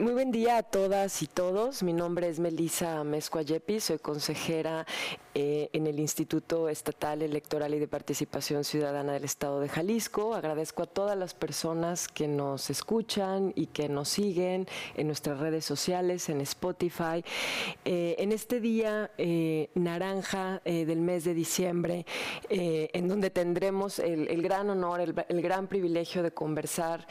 Muy buen día a todas y todos. Mi nombre es Melissa Mezcuayepi, soy consejera en el Instituto Estatal Electoral y de Participación Ciudadana del Estado de Jalisco. Agradezco a todas las personas que nos escuchan y que nos siguen en nuestras redes sociales, en Spotify. En este día naranja del mes de diciembre, en donde tendremos el gran honor, el gran privilegio de conversar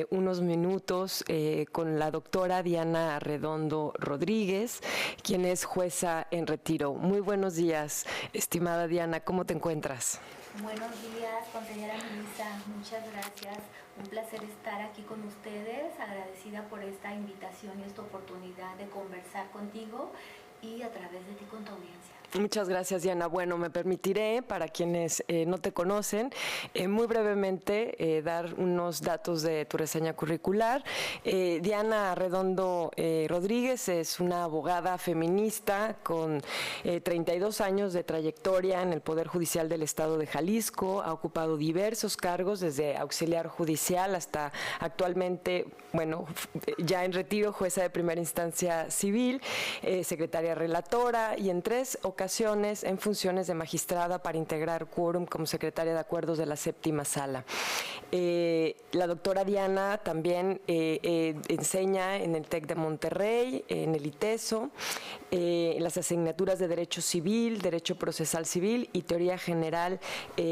unos minutos con la doctora Diana Arredondo Rodríguez, quien es jueza en retiro. Muy buenos días, estimada Diana, ¿cómo te encuentras? Buenos días, consejera Melissa, muchas gracias. Un placer estar aquí con ustedes, agradecida por esta invitación y esta oportunidad de conversar contigo y a través de ti con tu audiencia. Muchas gracias, Diana. Bueno, me permitiré, para quienes no te conocen, muy brevemente dar unos datos de tu reseña curricular. Diana Arredondo Rodríguez es una abogada feminista con 32 años de trayectoria en el Poder Judicial del Estado de Jalisco. Ha ocupado diversos cargos, desde auxiliar judicial hasta actualmente, bueno, ya en retiro, jueza de primera instancia civil, secretaria relatora y en 3 ocasiones en funciones de magistrada para integrar quórum como secretaria de acuerdos de la séptima sala. La doctora Diana también enseña en el TEC de Monterrey, en el ITESO, en las asignaturas de Derecho Civil, Derecho Procesal Civil y Teoría General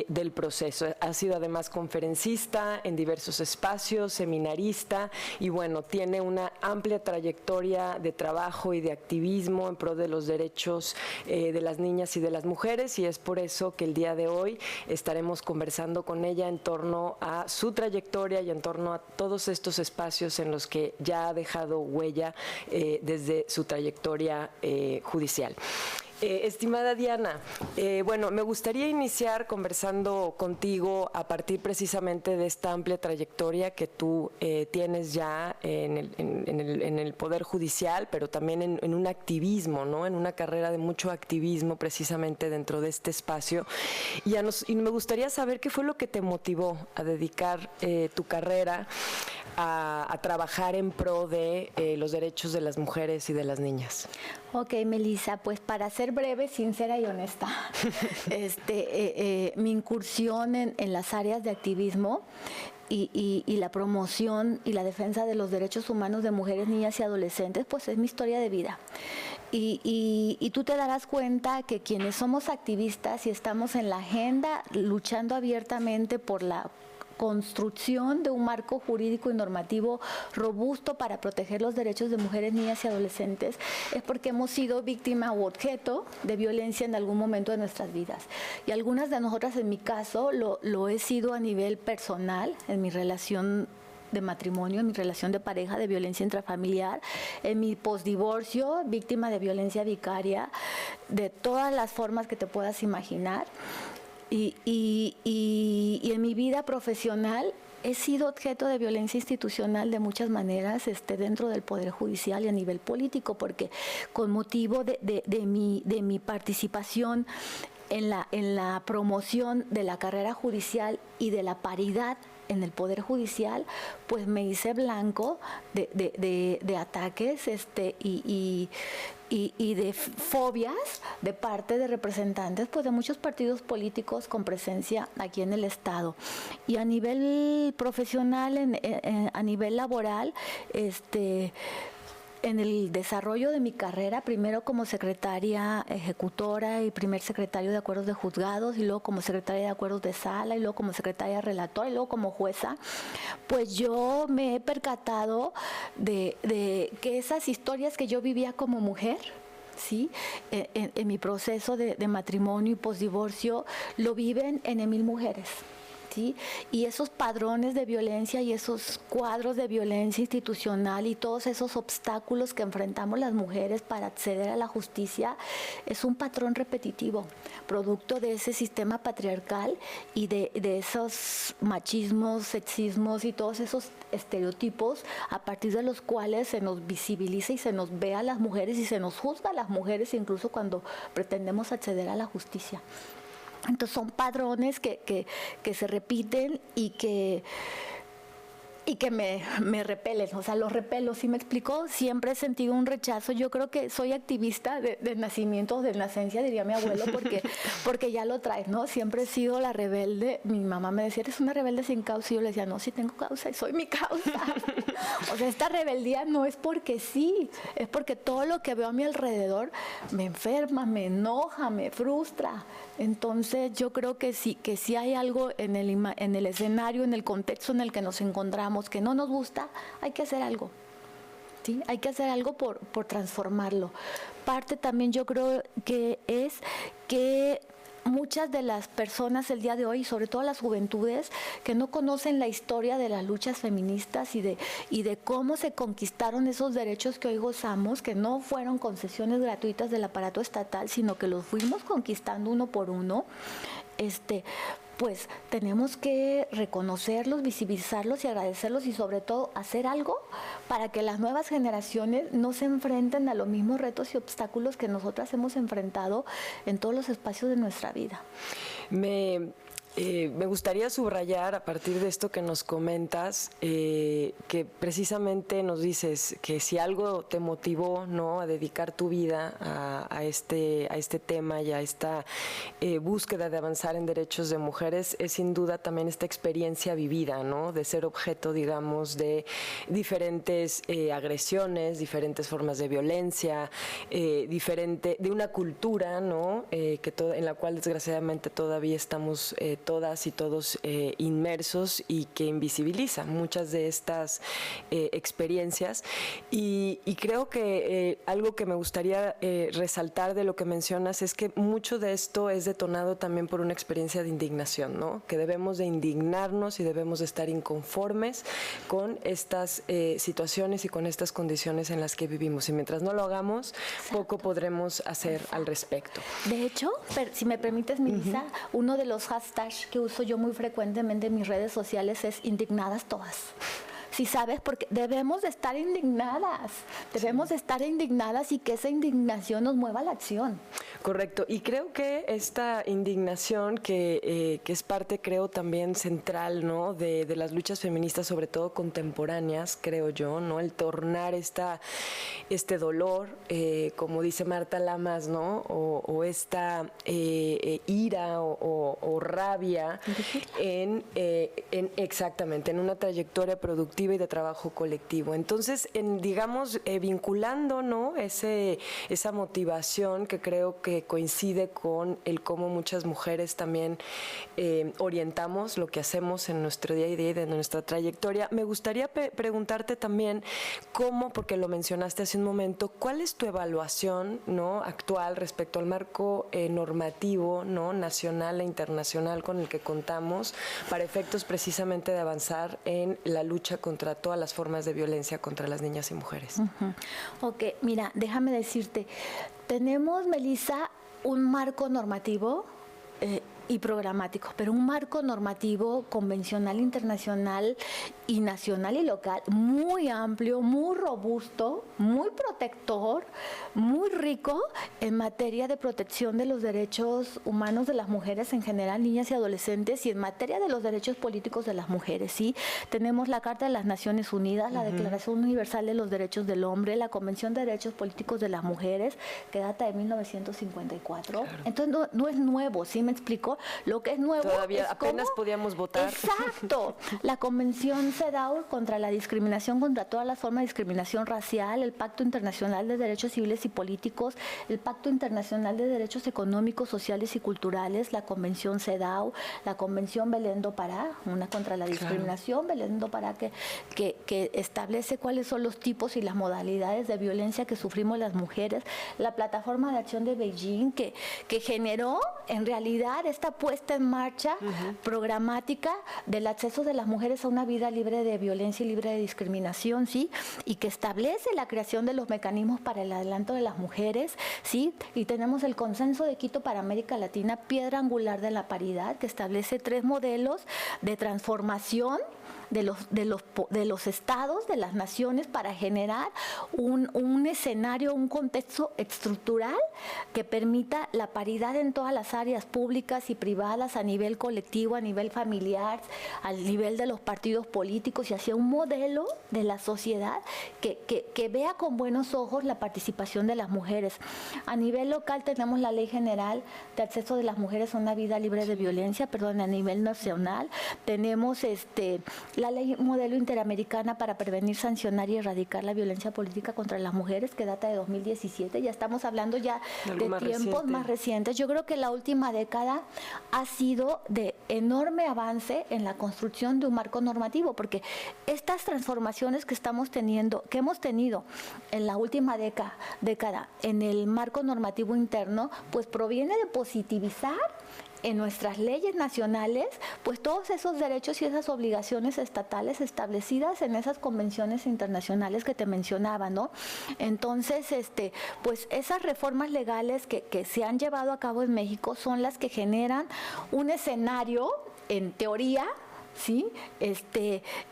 del Proceso. Ha sido además conferencista en diversos espacios, seminarista y bueno, tiene una amplia trayectoria de trabajo y de activismo en pro de los derechos de las niñas y de las mujeres, y es por eso que el día de hoy estaremos conversando con ella en torno a su trayectoria y en torno a todos estos espacios en los que ya ha dejado huella desde su trayectoria judicial. Estimada Diana, bueno, me gustaría iniciar conversando contigo a partir precisamente de esta amplia trayectoria que tú tienes ya en el Poder Judicial, pero también en un activismo, ¿no? En una carrera de mucho activismo precisamente dentro de este espacio. Y me gustaría saber qué fue lo que te motivó a dedicar tu carrera a trabajar en pro de los derechos de las mujeres y de las niñas. Ok, Melissa, pues para ser breve, sincera y honesta, mi incursión en las áreas de activismo y la promoción y la defensa de los derechos humanos de mujeres, niñas y adolescentes, pues es mi historia de vida. Y tú te darás cuenta que quienes somos activistas y estamos en la agenda luchando abiertamente por la construcción de un marco jurídico y normativo robusto para proteger los derechos de mujeres, niñas y adolescentes, es porque hemos sido víctima u objeto de violencia en algún momento de nuestras vidas. Y algunas de nosotras, en mi caso, lo he sido a nivel personal, en mi relación de matrimonio, en mi relación de pareja, de violencia intrafamiliar, en mi posdivorcio, víctima de violencia vicaria, de todas las formas que te puedas imaginar. Y en mi vida profesional he sido objeto de violencia institucional de muchas maneras dentro del Poder Judicial y a nivel político, porque con motivo de mi participación en la promoción de la carrera judicial y de la paridad en el Poder Judicial, pues me hice blanco de ataques y de fobias de parte de representantes pues de muchos partidos políticos con presencia aquí en el Estado. Y a nivel profesional, a nivel laboral, en el desarrollo de mi carrera, primero como secretaria ejecutora y primer secretario de acuerdos de juzgados, y luego como secretaria de acuerdos de sala, y luego como secretaria relatora, y luego como jueza, pues yo me he percatado de que esas historias que yo vivía como mujer, ¿sí? En mi proceso de matrimonio y posdivorcio, lo viven en 1000 mujeres. ¿Sí? Y esos padrones de violencia y esos cuadros de violencia institucional y todos esos obstáculos que enfrentamos las mujeres para acceder a la justicia es un patrón repetitivo, producto de ese sistema patriarcal y de esos machismos, sexismos y todos esos estereotipos a partir de los cuales se nos visibiliza y se nos ve a las mujeres y se nos juzga a las mujeres incluso cuando pretendemos acceder a la justicia. Entonces son padrones que se repiten y que y que me repelen, o sea, los repelo, ¿sí me explicó? Siempre he sentido un rechazo. Yo creo que soy activista de nacimiento, de nacencia, diría mi abuelo, porque ya lo traes, ¿no? Siempre he sido la rebelde. Mi mamá me decía, eres una rebelde sin causa, y yo le decía, no, sí tengo causa y soy mi causa. O sea, esta rebeldía no es porque sí, es porque todo lo que veo a mi alrededor me enferma, me enoja, me frustra. Entonces yo creo que sí hay algo en el escenario, en el contexto en el que nos encontramos que no nos gusta, hay que hacer algo. ¿Sí? Hay que hacer algo por transformarlo. Parte también yo creo que es que muchas de las personas el día de hoy, sobre todo las juventudes, que no conocen la historia de las luchas feministas y de cómo se conquistaron esos derechos que hoy gozamos, que no fueron concesiones gratuitas del aparato estatal, sino que los fuimos conquistando uno por uno, pues tenemos que reconocerlos, visibilizarlos y agradecerlos y sobre todo hacer algo para que las nuevas generaciones no se enfrenten a los mismos retos y obstáculos que nosotras hemos enfrentado en todos los espacios de nuestra vida. Me gustaría subrayar a partir de esto que nos comentas, que precisamente nos dices que si algo te motivó, ¿no?, a dedicar tu vida a este tema y a esta búsqueda de avanzar en derechos de mujeres, es sin duda también esta experiencia vivida, ¿no?, de ser objeto, digamos, de diferentes agresiones, diferentes formas de violencia, de una cultura, ¿no?, en la cual desgraciadamente todavía estamos todas y todos inmersos y que invisibiliza muchas de estas experiencias. Y creo que algo que me gustaría resaltar de lo que mencionas es que mucho de esto es detonado también por una experiencia de indignación, ¿no? Que debemos de indignarnos y debemos de estar inconformes con estas situaciones y con estas condiciones en las que vivimos. Y mientras no lo hagamos, poco podremos hacer al respecto. De hecho, si me permites, Melissa, uno de los hashtags que uso yo muy frecuentemente en mis redes sociales es indignadas todas. Sí, ¿sabes? Porque debemos de estar indignadas, y que esa indignación nos mueva a la acción. Correcto, y creo que esta indignación que es parte, creo, también central, ¿no?, de las luchas feministas, sobre todo contemporáneas, creo yo, ¿no?, el tornar este dolor, como dice Marta Lamas, ¿no?, o esta ira o rabia exactamente, en una trayectoria productiva y de trabajo colectivo. Entonces, digamos, vinculando, ¿no?, esa motivación que creo que coincide con el cómo muchas mujeres también orientamos lo que hacemos en nuestro día a día y de nuestra trayectoria. Me gustaría preguntarte también cómo, porque lo mencionaste hace un momento, ¿cuál es tu evaluación, ¿no?, actual respecto al marco normativo, ¿no?, nacional e internacional con el que contamos para efectos precisamente de avanzar en la lucha contra todas las formas de violencia contra las niñas y mujeres? Ok, mira, déjame decirte, tenemos, Melissa, un marco normativo y programático, pero un marco normativo convencional, internacional y nacional y local muy amplio, muy robusto, muy protector, muy rico en materia de protección de los derechos humanos de las mujeres en general, niñas y adolescentes, y en materia de los derechos políticos de las mujeres, ¿sí? Tenemos la Carta de las Naciones Unidas, la Declaración Universal de los Derechos del Hombre, la Convención de Derechos Políticos de las Mujeres, que data de 1954. Claro. Entonces no es nuevo, ¿sí me explico? Lo que es nuevo todavía es apenas podíamos votar. Exacto. La Convención CEDAW contra la discriminación, contra todas las formas de discriminación racial, el Pacto Internacional de Derechos Civiles y Políticos, el Pacto Internacional de Derechos Económicos, Sociales y Culturales, la Convención CEDAW, la Convención Belén do Pará, una contra la discriminación, claro. Belén do Pará, que establece cuáles son los tipos y las modalidades de violencia que sufrimos las mujeres, la Plataforma de Acción de Beijing, que generó en realidad esta puesta en marcha programática del acceso de las mujeres a una vida libre de violencia y libre de discriminación, ¿sí? Y que establece la creación de los mecanismos para el adelanto de las mujeres, ¿sí? Y tenemos el Consenso de Quito para América Latina, piedra angular de la paridad, que establece 3 modelos de transformación de los estados, de las naciones, para generar un escenario, un contexto estructural que permita la paridad en todas las áreas públicas y privadas, a nivel colectivo, a nivel familiar, al nivel de los partidos políticos, y hacia un modelo de la sociedad que vea con buenos ojos la participación de las mujeres. A nivel local tenemos la Ley General de Acceso de las Mujeres a una Vida Libre de Violencia, a nivel nacional tenemos la Ley Modelo Interamericana para prevenir, sancionar y erradicar la violencia política contra las mujeres, que data de 2017. Ya estamos hablando ya de tiempos más recientes. Yo creo que la última década ha sido de enorme avance en la construcción de un marco normativo, porque estas transformaciones que hemos tenido en la última década en el marco normativo interno, pues proviene de positivizar en nuestras leyes nacionales, pues todos esos derechos y esas obligaciones estatales establecidas en esas convenciones internacionales que te mencionaba, ¿no? Entonces, pues esas reformas legales que se han llevado a cabo en México son las que generan un escenario, en teoría, ¿sí?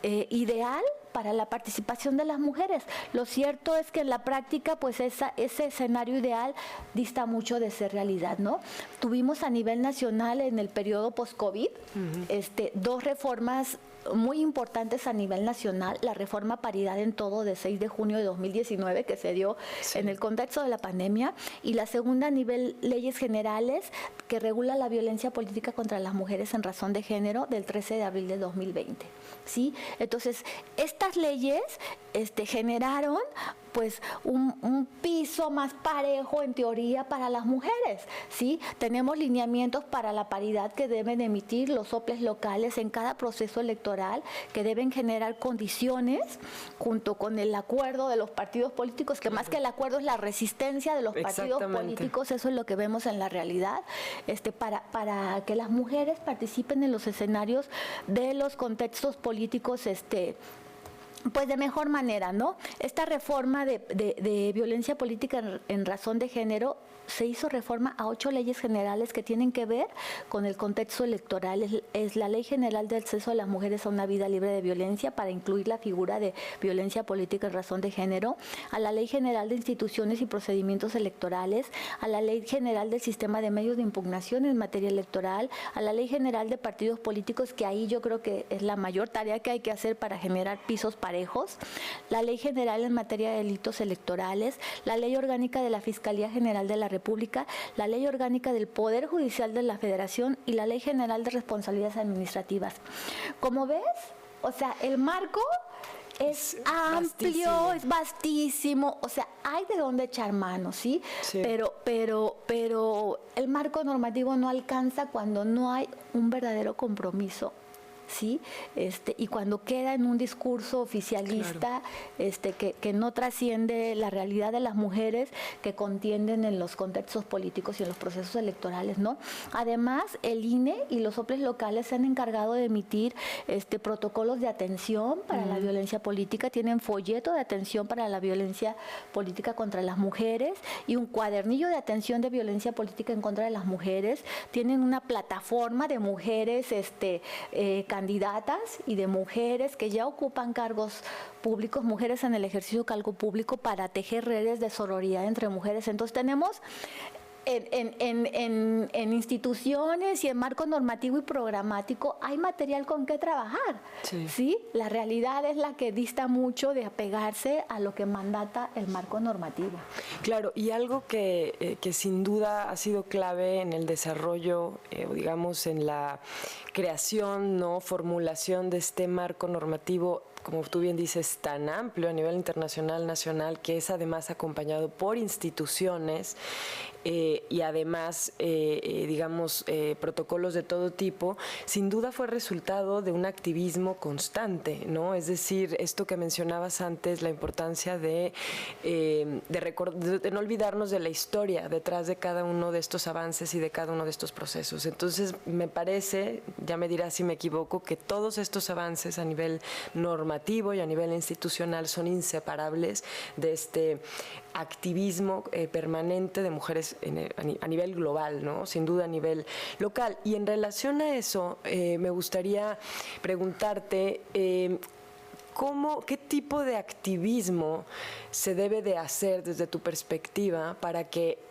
Ideal para la participación de las mujeres. Lo cierto es que en la práctica, pues ese escenario ideal dista mucho de ser realidad, ¿no? Tuvimos a nivel nacional en el periodo post-COVID, dos reformas muy importantes a nivel nacional: la reforma paridad en todo de 6 de junio de 2019, que se dio en el contexto de la pandemia, y la segunda a nivel leyes generales, que regula la violencia política contra las mujeres en razón de género, del 13 de abril de 2020. ¿Sí? Entonces, estas leyes generaron pues un piso más parejo en teoría para las mujeres, ¿sí? Tenemos lineamientos para la paridad que deben emitir los soples locales en cada proceso electoral, que deben generar condiciones junto con el acuerdo de los partidos políticos, que más que el acuerdo es la resistencia de los partidos políticos. Eso es lo que vemos en la realidad, para que las mujeres participen en los escenarios de los contextos políticos, pues de mejor manera, ¿no? Esta reforma de violencia política en razón de género, se hizo reforma a 8 leyes generales que tienen que ver con el contexto electoral. Es la Ley General de Acceso de las Mujeres a una Vida Libre de Violencia, para incluir la figura de violencia política en razón de género, a la Ley General de Instituciones y Procedimientos Electorales, a la Ley General del Sistema de Medios de Impugnación en materia electoral, a la Ley General de Partidos Políticos, que ahí yo creo que es la mayor tarea que hay que hacer para generar pisos parejos, la Ley General en materia de delitos electorales, la Ley Orgánica de la Fiscalía General de la República, la Ley Orgánica del Poder Judicial de la Federación y la Ley General de Responsabilidades Administrativas. Como ves, o sea, el marco es amplio, es vastísimo, o sea, hay de dónde echar mano, ¿sí? Pero el marco normativo no alcanza cuando no hay un verdadero compromiso, ¿sí? Y cuando queda en un discurso oficialista, que no trasciende la realidad de las mujeres que contienden en los contextos políticos y en los procesos electorales, ¿no? Además, el INE y los soples locales se han encargado de emitir protocolos de atención para la violencia política, tienen folleto de atención para la violencia política contra las mujeres y un cuadernillo de atención de violencia política en contra de las mujeres, tienen una plataforma de mujeres candidatas y de mujeres que ya ocupan cargos públicos, mujeres en el ejercicio de cargo público, para tejer redes de sororidad entre mujeres. Entonces tenemos en instituciones y en marco normativo y programático hay material con que trabajar, ¿sí? La realidad es la que dista mucho de apegarse a lo que mandata el marco normativo. Claro, y algo que sin duda ha sido clave en el desarrollo, digamos, en la creación, ¿no?, formulación de este marco normativo, como tú bien dices, tan amplio a nivel internacional, nacional, que es además acompañado por instituciones y además, digamos, protocolos de todo tipo, sin duda fue resultado de un activismo constante, ¿no? Es decir, esto que mencionabas antes, la importancia de no olvidarnos de la historia detrás de cada uno de estos avances y de cada uno de estos procesos. Entonces, me parece, ya me dirás si me equivoco, que todos estos avances a nivel normal normativo y a nivel institucional son inseparables de este activismo permanente de mujeres a nivel global, ¿no? Sin duda a nivel local. Y en relación a eso, me gustaría preguntarte ¿qué tipo de activismo se debe de hacer desde tu perspectiva para que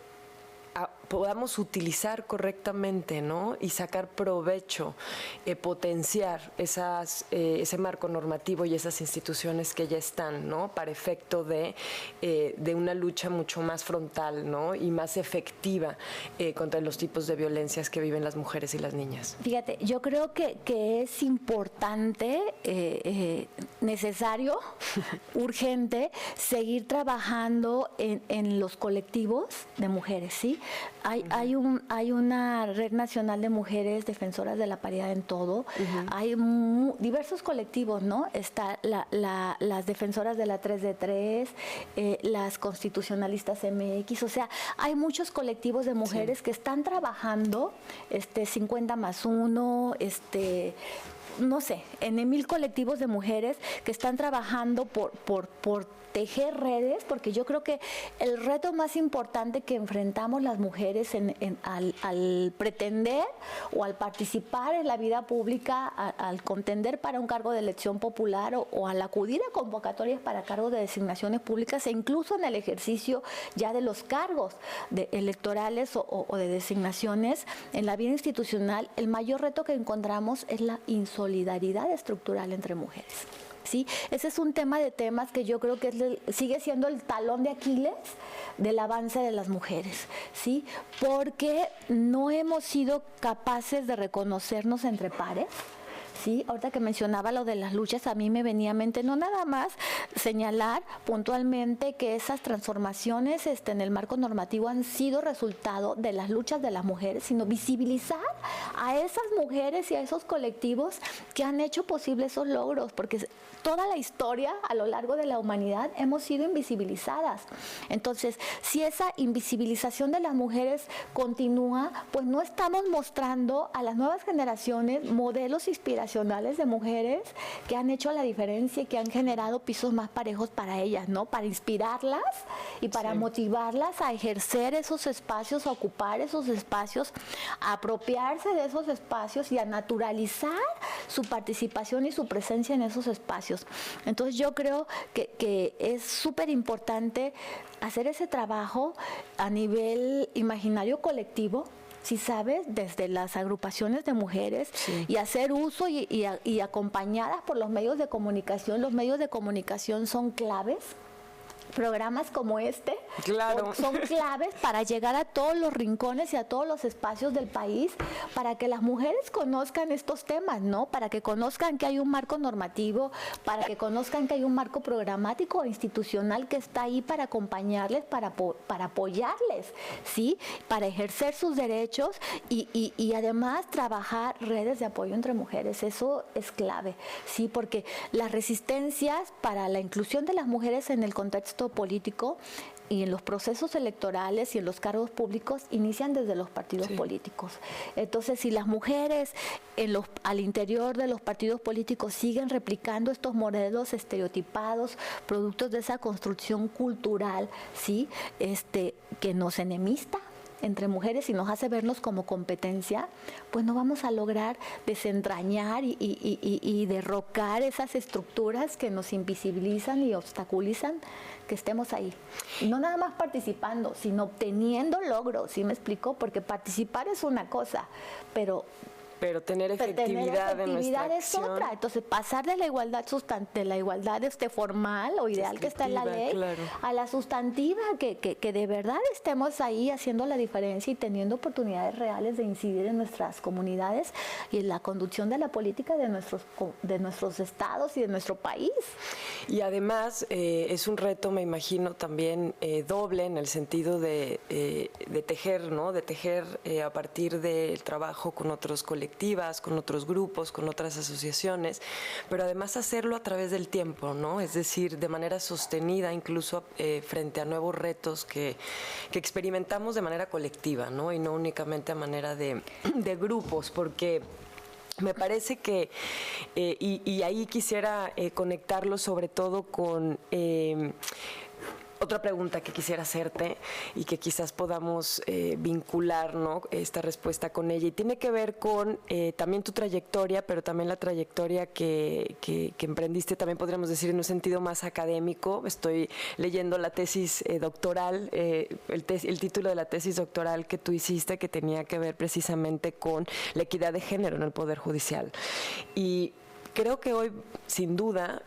podamos utilizar correctamente, ¿no? Y sacar provecho, potenciar ese marco normativo y esas instituciones que ya están, ¿no? Para efecto de una lucha mucho más frontal, ¿no? Y más efectiva contra los tipos de violencias que viven las mujeres y las niñas. Fíjate, yo creo que es importante, necesario, urgente, seguir trabajando en los colectivos de mujeres, ¿sí? Hay una red nacional de mujeres defensoras de la paridad en todo. Hay diversos colectivos, ¿no? Está las defensoras de la 3 de 3, las constitucionalistas MX, o sea, hay muchos colectivos de mujeres que están trabajando 50+1, no sé, en 1000 colectivos de mujeres que están trabajando por tejer redes, porque yo creo que el reto más importante que enfrentamos las mujeres al pretender o al participar en la vida pública, al contender para un cargo de elección popular o al acudir a convocatorias para cargos de designaciones públicas e incluso en el ejercicio ya de los cargos electorales o de designaciones en la vida institucional, el mayor reto que encontramos es la insolidaridad estructural entre mujeres. ¿Sí? Ese es un tema de temas que yo creo que sigue siendo el talón de Aquiles del avance de las mujeres, ¿sí? Porque no hemos sido capaces de reconocernos entre pares. Sí, ahorita que mencionaba lo de las luchas, a mí me venía a mente no nada más señalar puntualmente que esas transformaciones en el marco normativo han sido resultado de las luchas de las mujeres, sino visibilizar a esas mujeres y a esos colectivos que han hecho posible esos logros, porque toda la historia a lo largo de la humanidad hemos sido invisibilizadas. Entonces, si esa invisibilización de las mujeres continúa, pues no estamos mostrando a las nuevas generaciones modelos inspiracionales de mujeres que han hecho la diferencia y que han generado pisos más parejos para ellas, ¿no? Para inspirarlas y para motivarlas a ejercer esos espacios, a ocupar esos espacios, a apropiarse de esos espacios y a naturalizar su participación y su presencia en esos espacios. Entonces yo creo que es súper importante hacer ese trabajo a nivel imaginario colectivo, si sabes, desde las agrupaciones de mujeres, y hacer uso y acompañadas por los medios de comunicación. Los medios de comunicación son claves. Programas como son claves para llegar a todos los rincones y a todos los espacios del país, para que las mujeres conozcan estos temas, ¿no? Para que conozcan que hay un marco normativo, para que conozcan que hay un marco programático e institucional que está ahí para acompañarles, para apoyarles, ¿sí? Para ejercer sus derechos y además trabajar redes de apoyo entre mujeres. Eso es clave, ¿sí? Porque las resistencias para la inclusión de las mujeres en el contexto político y en los procesos electorales y en los cargos públicos inician desde los partidos políticos. Entonces, si las mujeres al interior de los partidos políticos siguen replicando estos modelos estereotipados, productos de esa construcción cultural, ¿sí? Que nos enemista entre mujeres y nos hace vernos como competencia, pues no vamos a lograr desentrañar y derrocar esas estructuras que nos invisibilizan y obstaculizan que estemos ahí. Y no nada más participando, sino obteniendo logros, ¿sí me explico? Porque participar es una cosa, pero tener efectividad en nuestra acción es otra. Entonces, pasar de la igualdad formal o ideal que está en la ley, a la sustantiva, que de verdad estemos ahí haciendo la diferencia y teniendo oportunidades reales de incidir en nuestras comunidades y en la conducción de la política de nuestros estados y de nuestro país. Y además es un reto, me imagino, también doble en el sentido de tejer, ¿no? De tejer a partir del trabajo con otros colectivos, con otros grupos, con otras asociaciones, pero además hacerlo a través del tiempo, ¿no? Es decir, de manera sostenida, incluso frente a nuevos retos que experimentamos de manera colectiva, ¿no? Y no únicamente a manera de grupos, porque Me parece que, y ahí quisiera conectarlo sobre todo con otra pregunta que quisiera hacerte y que quizás podamos vincular, ¿no?, esta respuesta con ella. Y tiene que ver con también tu trayectoria, pero también la trayectoria que emprendiste, también podríamos decir en un sentido más académico. Estoy leyendo la tesis doctoral, el título de la tesis doctoral que tú hiciste, que tenía que ver precisamente con la equidad de género en el Poder Judicial. Y creo que hoy, sin duda,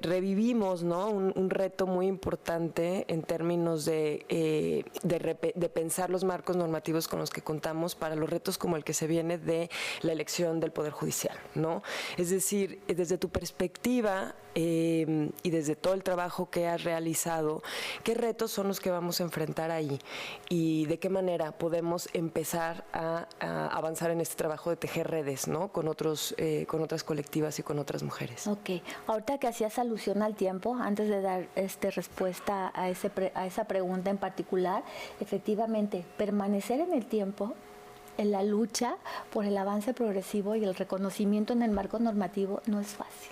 revivimos, ¿no?, un reto muy importante en términos de pensar los marcos normativos con los que contamos para los retos como el que se viene de la elección del Poder Judicial, ¿no? Es decir, desde tu perspectiva y desde todo el trabajo que has realizado, ¿qué retos son los que vamos a enfrentar ahí? Y de qué manera podemos empezar a avanzar en este trabajo de tejer redes, ¿no?, con otras colectivas y con otras mujeres. Ok, ahorita que hacías alusión al tiempo, antes de dar respuesta a esa pregunta en particular, efectivamente, permanecer en el tiempo, en la lucha por el avance progresivo y el reconocimiento en el marco normativo no es fácil.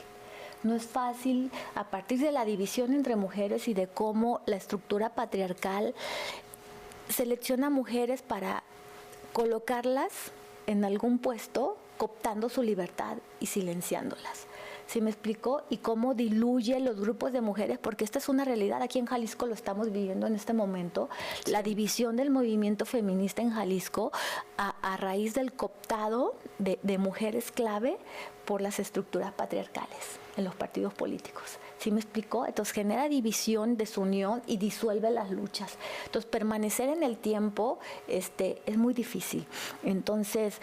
No es fácil a partir de la división entre mujeres y de cómo la estructura patriarcal selecciona mujeres para colocarlas en algún puesto, cooptando su libertad y silenciándolas. ¿Sí me explico? Y cómo diluye los grupos de mujeres, porque esta es una realidad, aquí en Jalisco lo estamos viviendo en este momento, la división del movimiento feminista en Jalisco a raíz del cooptado de mujeres clave por las estructuras patriarcales en los partidos políticos. ¿Sí me explicó? Entonces genera división, desunión y disuelve las luchas. Entonces permanecer en el tiempo es muy difícil. Entonces,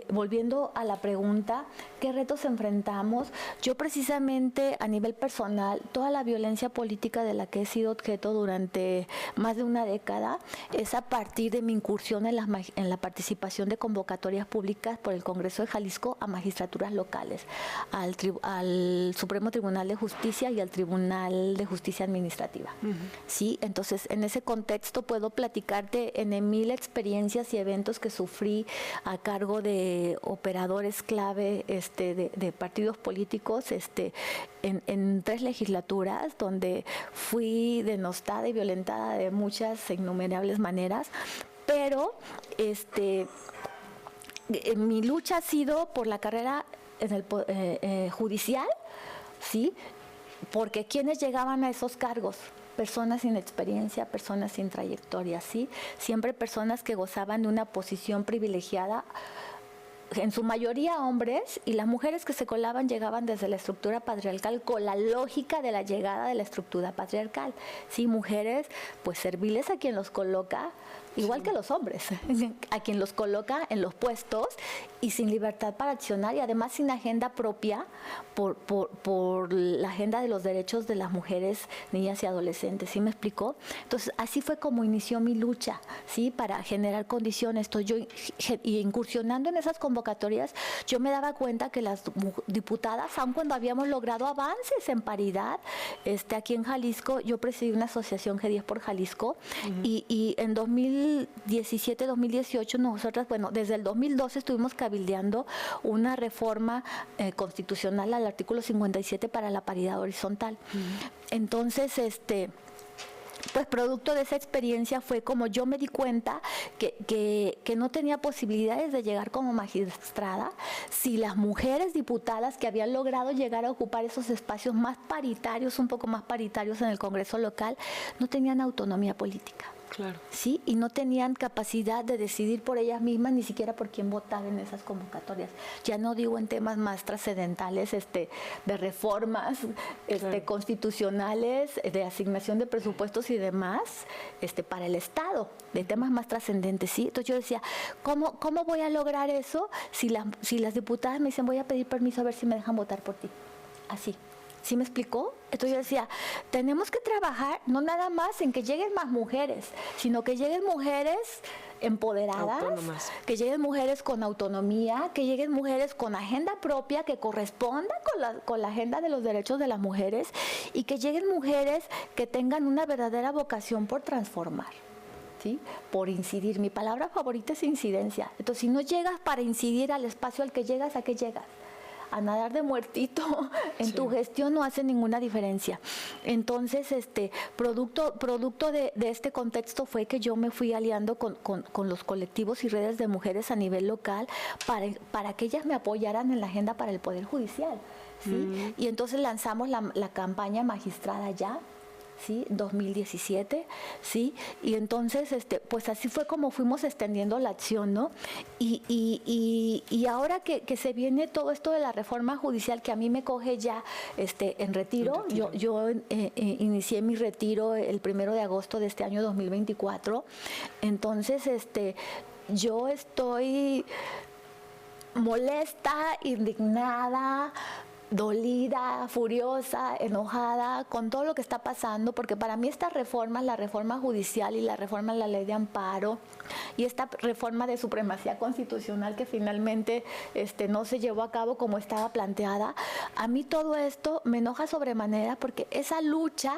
volviendo a la pregunta, ¿qué retos enfrentamos? Yo precisamente a nivel personal, toda la violencia política de la que he sido objeto durante más de una década es a partir de mi incursión en la participación de convocatorias públicas por el Congreso de Jalisco a magistraturas locales, al Supremo Tribunal de Justicia y al Tribunal de Justicia Administrativa. ¿Sí? Entonces, en ese contexto puedo platicarte en 1000 experiencias y eventos que sufrí a cargo de operadores clave de partidos políticos en 3 legislaturas, donde fui denostada y violentada de muchas innumerables maneras, pero mi lucha ha sido por la carrera en el judicial, ¿sí? Porque quienes llegaban a esos cargos, personas sin experiencia, personas sin trayectoria, ¿sí? Siempre personas que gozaban de una posición privilegiada, en su mayoría hombres, y las mujeres que se colaban llegaban desde la estructura patriarcal con la lógica de la llegada de la estructura patriarcal, ¿sí? Mujeres pues serviles a quien los coloca, igual que los hombres, a quien los coloca en los puestos y sin libertad para accionar, y además sin agenda propia por la agenda de los derechos de las mujeres, niñas y adolescentes. ¿Sí me explicó? Entonces, así fue como inició mi lucha, ¿sí? Para generar condiciones. Entonces, y incursionando en esas convocatorias, yo me daba cuenta que las diputadas, aun cuando habíamos logrado avances en paridad, aquí en Jalisco, yo presidí una asociación G10 por Jalisco, y en 2017, 2018, nosotras, bueno, desde el 2012 estuvimos cabildeando una reforma constitucional al artículo 57 para la paridad horizontal. Entonces, pues producto de esa experiencia fue como yo me di cuenta que no tenía posibilidades de llegar como magistrada si las mujeres diputadas que habían logrado llegar a ocupar esos espacios más paritarios, un poco más paritarios en el Congreso local, no tenían autonomía política. Claro. ¿Sí? Y no tenían capacidad de decidir por ellas mismas, ni siquiera por quién votar en esas convocatorias. Ya no digo en temas más trascendentales, de reformas claro, constitucionales, de asignación de presupuestos y demás, para el Estado, de temas más trascendentes, ¿sí? Entonces yo decía, ¿cómo voy a lograr eso si las diputadas me dicen, voy a pedir permiso a ver si me dejan votar por ti? Así. ¿Sí me explicó? Entonces yo decía, tenemos que trabajar no nada más en que lleguen más mujeres, sino que lleguen mujeres empoderadas, autónomas, que lleguen mujeres con autonomía, que lleguen mujeres con agenda propia que corresponda con la agenda de los derechos de las mujeres, y que lleguen mujeres que tengan una verdadera vocación por transformar. ¿sí? Por incidir. Mi palabra favorita es incidencia. Entonces, si no llegas para incidir al espacio al que llegas, ¿a qué llegas? A nadar de muertito. En tu gestión no hace ninguna diferencia. Entonces, producto de este contexto fue que yo me fui aliando con los colectivos y redes de mujeres a nivel local para que ellas me apoyaran en la agenda para el Poder Judicial, ¿sí? Y entonces lanzamos la campaña Magistrada Ya, ¿sí? 2017, ¿sí? Y entonces, pues así fue como fuimos extendiendo la acción, ¿no? Y ahora que se viene todo esto de la reforma judicial, que a mí me coge ya en retiro, yo inicié mi retiro el 1 de agosto de este año 2024, entonces, yo estoy molesta, indignada, dolida, furiosa, enojada con todo lo que está pasando, porque para mí estas reformas, la reforma judicial y la reforma de la ley de amparo y esta reforma de supremacía constitucional que finalmente no se llevó a cabo como estaba planteada, a mí todo esto me enoja sobremanera porque esa lucha,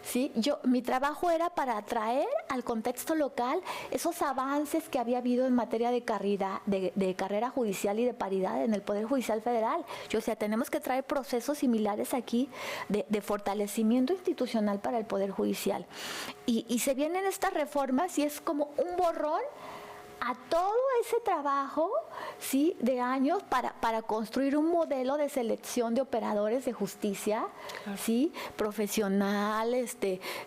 ¿sí? Mi trabajo era para traer al contexto local esos avances que había habido en materia de carrera judicial y de paridad en el Poder Judicial Federal. O sea, tenemos que traer procesos similares aquí de fortalecimiento institucional para el Poder Judicial. Y se vienen estas reformas y es como un borrón a todo ese trabajo, ¿sí? De años para construir un modelo de selección de operadores de justicia, claro, ¿sí? Profesional,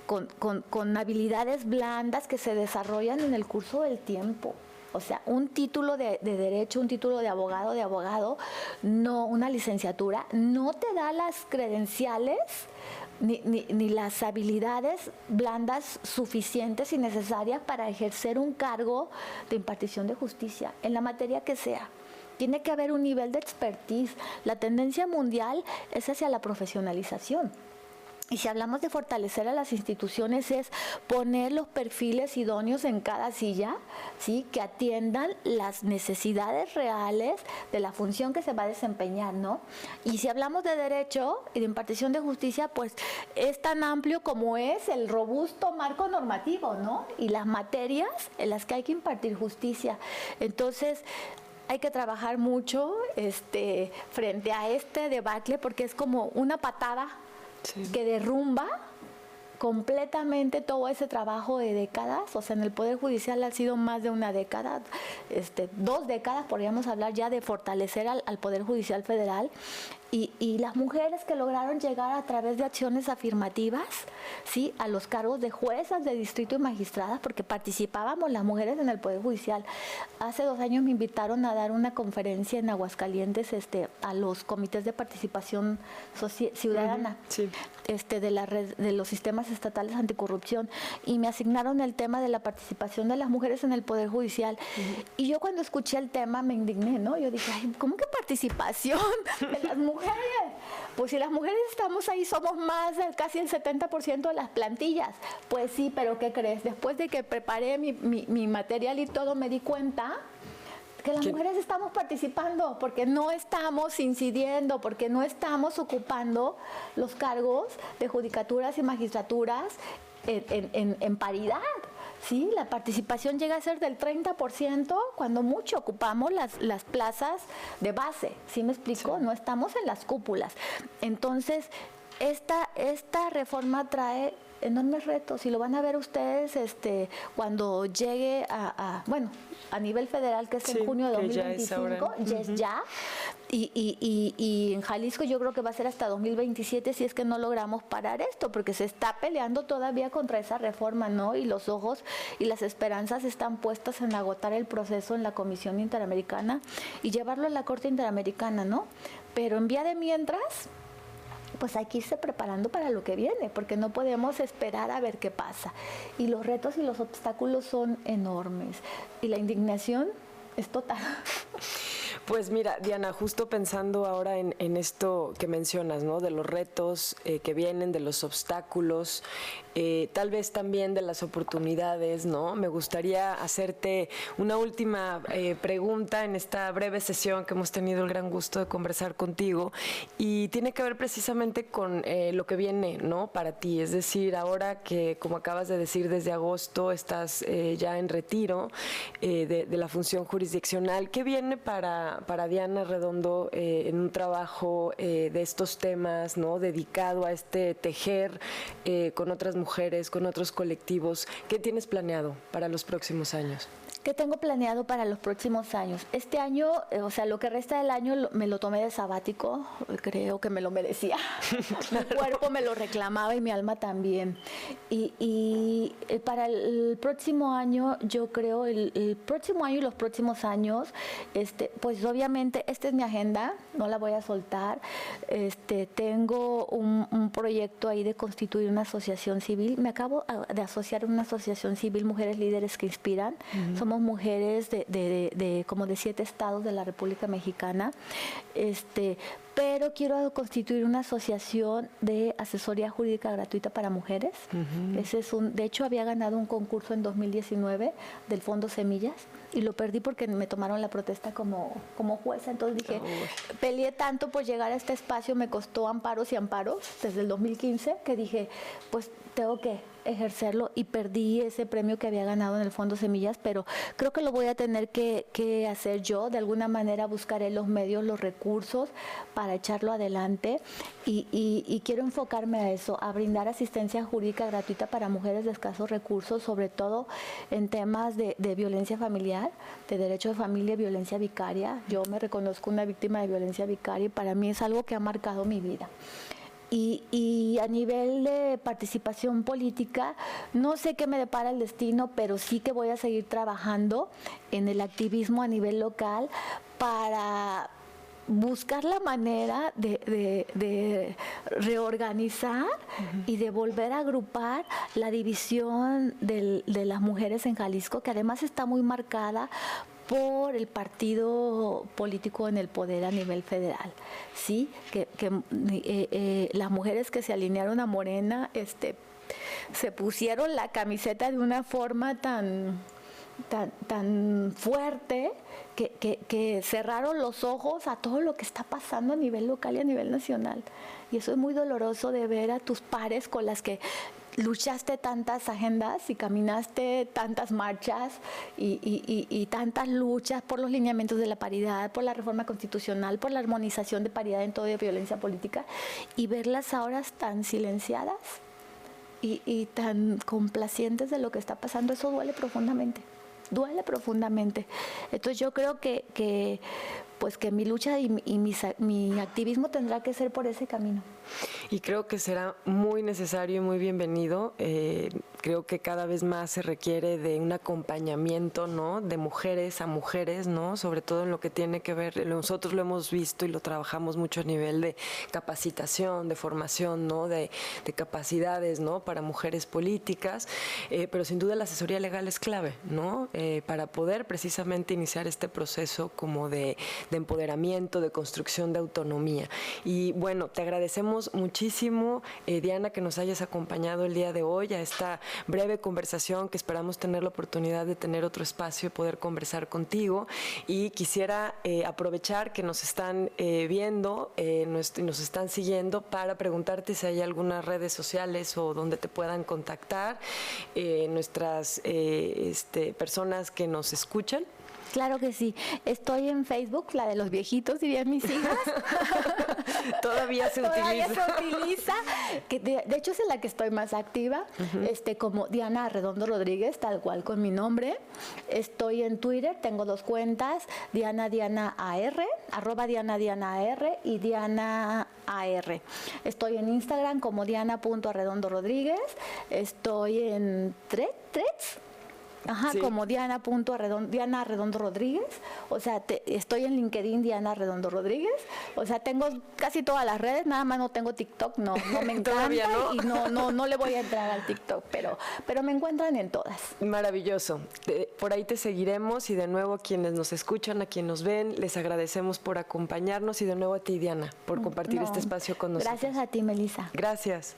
con habilidades blandas que se desarrollan en el curso del tiempo. O sea, un título de derecho, un título de abogado, no una licenciatura, no te da las credenciales ni las habilidades blandas suficientes y necesarias para ejercer un cargo de impartición de justicia, en la materia que sea. Tiene que haber un nivel de expertise. La tendencia mundial es hacia la profesionalización. Y si hablamos de fortalecer a las instituciones es poner los perfiles idóneos en cada silla, ¿sí? Que atiendan las necesidades reales de la función que se va a desempeñar, ¿no? Y si hablamos de derecho y de impartición de justicia, pues es tan amplio como es el robusto marco normativo, ¿no? Y las materias en las que hay que impartir justicia. Entonces, hay que trabajar mucho frente a este debacle porque es como una patada, sí, que derrumba completamente todo ese trabajo de décadas. O sea, en el Poder Judicial ha sido más de una década, 2 décadas, podríamos hablar ya de fortalecer al Poder Judicial Federal. Y las mujeres que lograron llegar a través de acciones afirmativas, ¿sí? A los cargos de juezas de distrito y magistradas, porque participábamos las mujeres en el Poder Judicial. Hace 2 años me invitaron a dar una conferencia en Aguascalientes a los comités de participación ciudadana, sí, de la red de los sistemas estatales anticorrupción, y me asignaron el tema de la participación de las mujeres en el Poder Judicial. Y yo cuando escuché el tema me indigné, ¿no? Yo dije, ay, ¿cómo que participación de las mujeres? Pues si las mujeres estamos ahí, somos más de casi el 70% de las plantillas. Pues sí, pero ¿qué crees? Después de que preparé mi material y todo, me di cuenta que las mujeres estamos participando, porque no estamos incidiendo, porque no estamos ocupando los cargos de judicaturas y magistraturas en paridad. Sí, la participación llega a ser del 30%, cuando mucho ocupamos las plazas de base, ¿sí me explico? Sí. No estamos en las cúpulas. Entonces, esta reforma trae enormes retos y lo van a ver ustedes cuando llegue a nivel federal, que es en junio de 2025, ya es ya. Y en Jalisco yo creo que va a ser hasta 2027 si es que no logramos parar esto, porque se está peleando todavía contra esa reforma, ¿no? Y los ojos y las esperanzas están puestas en agotar el proceso en la Comisión Interamericana y llevarlo a la Corte Interamericana, ¿no? Pero en vía de mientras, pues hay que irse preparando para lo que viene, porque no podemos esperar a ver qué pasa. Y los retos y los obstáculos son enormes. Y la indignación es total. Pues mira, Diana, justo pensando ahora en esto que mencionas, ¿no? De los retos que vienen, de los obstáculos, tal vez también de las oportunidades, ¿no? Me gustaría hacerte una última pregunta en esta breve sesión que hemos tenido el gran gusto de conversar contigo, y tiene que ver precisamente con lo que viene, ¿no? Para ti, es decir, ahora que, como acabas de decir, desde agosto estás ya en retiro de la función jurisdiccional. ¿Qué viene para Diana Redondo en un trabajo de estos temas, ¿no? Dedicado a este tejer con otras mujeres, con otros colectivos? ¿Qué tienes planeado para los próximos años? ¿Qué tengo planeado para los próximos años? Este año, o sea, lo que resta del año me lo tomé de sabático, creo que me lo merecía. Mi cuerpo me lo reclamaba y mi alma también. Y para el próximo año, yo creo, el próximo año y los próximos años, pues obviamente esta es mi agenda, no la voy a soltar. Tengo un proyecto ahí de constituir una asociación civil. Me acabo de asociar a una asociación civil, Mujeres Líderes que Inspiran. Somos mujeres de como de 7 estados de la República Mexicana, pero quiero constituir una asociación de asesoría jurídica gratuita para mujeres. Ese es de hecho había ganado un concurso en 2019 del Fondo Semillas y lo perdí porque me tomaron la protesta como jueza. Entonces dije, peleé tanto por llegar a este espacio, me costó amparos y amparos desde el 2015, que dije, pues tengo que ejercerlo, y perdí ese premio que había ganado en el Fondo Semillas, pero creo que lo voy a tener que hacer yo. De alguna manera buscaré los medios, los recursos para echarlo adelante, y quiero enfocarme a eso, a brindar asistencia jurídica gratuita para mujeres de escasos recursos, sobre todo en temas de violencia familiar, de derecho de familia y violencia vicaria. Yo me reconozco una víctima de violencia vicaria y para mí es algo que ha marcado mi vida. Y a nivel de participación política, no sé qué me depara el destino, pero sí que voy a seguir trabajando en el activismo a nivel local para buscar la manera de reorganizar y de volver a agrupar la división de las mujeres en Jalisco, que además está muy marcada por el partido político en el poder a nivel federal, sí, que las mujeres que se alinearon a Morena, se pusieron la camiseta de una forma tan fuerte que cerraron los ojos a todo lo que está pasando a nivel local y a nivel nacional. Y eso es muy doloroso de ver a tus pares con las que luchaste tantas agendas y caminaste tantas marchas y tantas luchas por los lineamientos de la paridad, por la reforma constitucional, por la armonización de paridad en toda violencia política, y verlas ahora tan silenciadas y tan complacientes de lo que está pasando. Eso duele profundamente. Entonces yo creo que mi lucha y mi activismo tendrá que ser por ese camino. Y creo que será muy necesario y muy bienvenido. Creo que cada vez más se requiere de un acompañamiento, ¿no? De mujeres a mujeres, ¿no? Sobre todo en lo que tiene que ver, nosotros lo hemos visto y lo trabajamos mucho a nivel de capacitación, de formación, ¿no? De capacidades, ¿no? Para mujeres políticas, pero sin duda la asesoría legal es clave, ¿no? Para poder precisamente iniciar este proceso como de empoderamiento, de construcción de autonomía. Y bueno, te agradecemos muchísimo, Diana, que nos hayas acompañado el día de hoy a esta breve conversación, que esperamos tener la oportunidad de tener otro espacio y poder conversar contigo. Y quisiera aprovechar que nos están viendo y nos están siguiendo para preguntarte si hay algunas redes sociales o donde te puedan contactar nuestras personas que nos escuchan. Claro que sí. Estoy en Facebook, la de los viejitos, dirían mis hijas. Todavía se utiliza. Que de hecho es en la que estoy más activa, como Diana Redondo Rodríguez, tal cual con mi nombre. Estoy en Twitter, tengo 2 cuentas, Diana AR, @DianaAR y Diana AR. Estoy en Instagram como Diana.Arredondo Rodríguez. Estoy en Threads. Ajá, Sí. como Diana Redondo Rodríguez. O sea, estoy en LinkedIn Diana Redondo Rodríguez. O sea, tengo casi todas las redes, nada más no tengo TikTok, no me encanta. Todavía no. Y no le voy a entrar al TikTok, pero me encuentran en todas. Maravilloso. Por ahí te seguiremos y de nuevo a quienes nos escuchan, a quienes nos ven, les agradecemos por acompañarnos y de nuevo a ti, Diana, por compartir este espacio con nosotros. Gracias a ti, Melissa. Gracias.